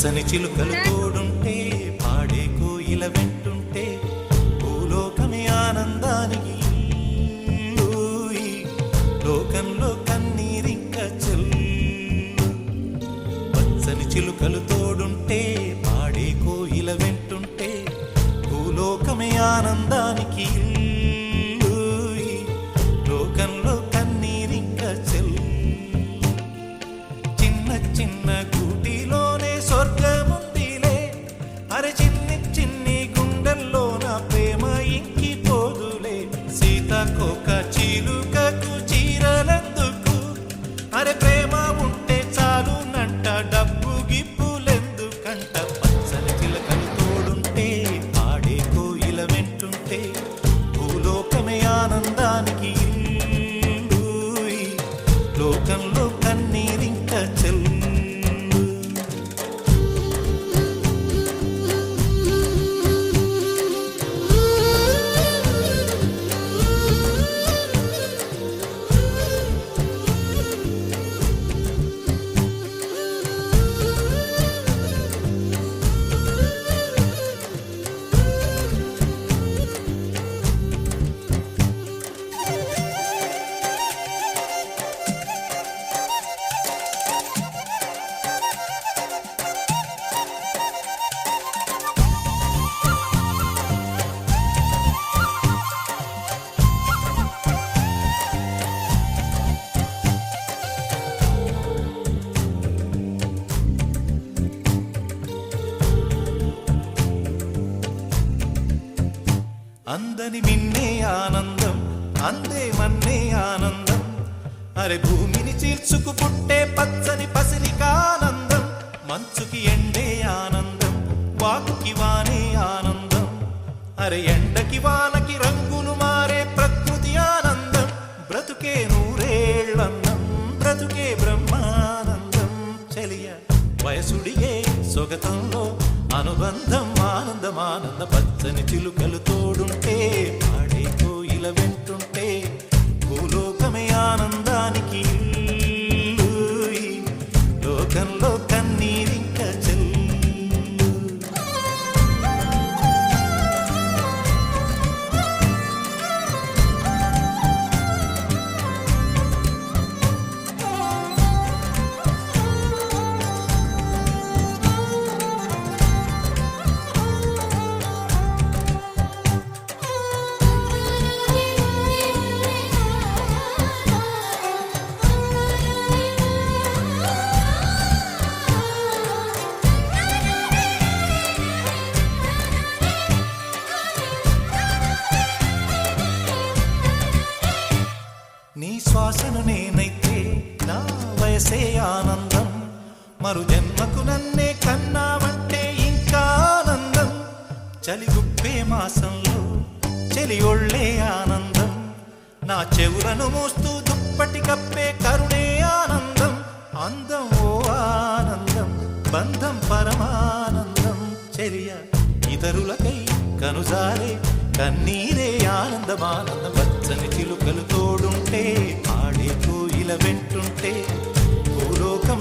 పచ్చని చిలుకలు తోడుంటే పాడే కోయిల వెంటుంటే భూలోకమే ఆనందానికి లోకంలో కన్నీరింక చెల్లు. పచ్చని చిలుకలు తోడుంటే పాడే కోయిల వెంటుంటే భూలోకమే ఆనందానికి లోకంలో కన్నీరింక చెల్లు. చిన్న చిన్న గూటిలోనే స్వర్గముందిలే, అరే చిన్ని చిన్ని గుండెల్లో నా ప్రేమ ఇంకిపోదులే. సీతాకోక చిలుకకు చీరలెందుకు, అరే ప్రేమ ఉంటే చాలునంట, డబ్బు గిప్పులెందుకంట. పచ్చని చిలకలు తోడుంటే పాడే కోయిల వెంటుంటే భూలోకమే ఆనందానికి లోకంలో కన్నీరింక చెల్లు. అందని మిన్నే ఆనందం, అందే మన్నే ఆనందం, అరే భూమిని చీల్చుకు పుట్టే పచ్చని పసిరికానందం. మంచుకి ఎండే ఆనందం, వాకుకి వానే ఆనందం, అరే ఎండకి వానకి రంగులు మారే ప్రకృతి ఆనందం. బ్రతుకే నూరేళ్ళన్నం, బ్రతుకే బ్రహ్మానందం. చెలియ వయసుడిగే సొగతంలో అనుబంధం ఆనందం ఆనంద. పచ్చని చిలుకలు తోడుంటే పాడే కోయిల వెంటుంటే భూలోకమే ఆనందానికి లోకంలో కన్నీరింక చెల్లు. నీ శ్వాసను నేనైతే నా వయసే ఆనందం, మరు జన్మకు నన్నే కన్నావంటే ఇంకా ఆనందం. చలిగుప్పే మాసంలో చెలి ఒళ్ళే ఆనందం, నా చెవులను మోస్తూ దుప్పటి కప్పే కరుణే ఆనందం. అందం ఓ ఆనందం, బంధం పరమానందం. చెలియ ఇతరులకై కనుజారే కన్నీరే ఆనందమానందం. పచ్చని చిలుకలు తోడుంటే పాడే కోయిల వెంటుంటే భూలోకమే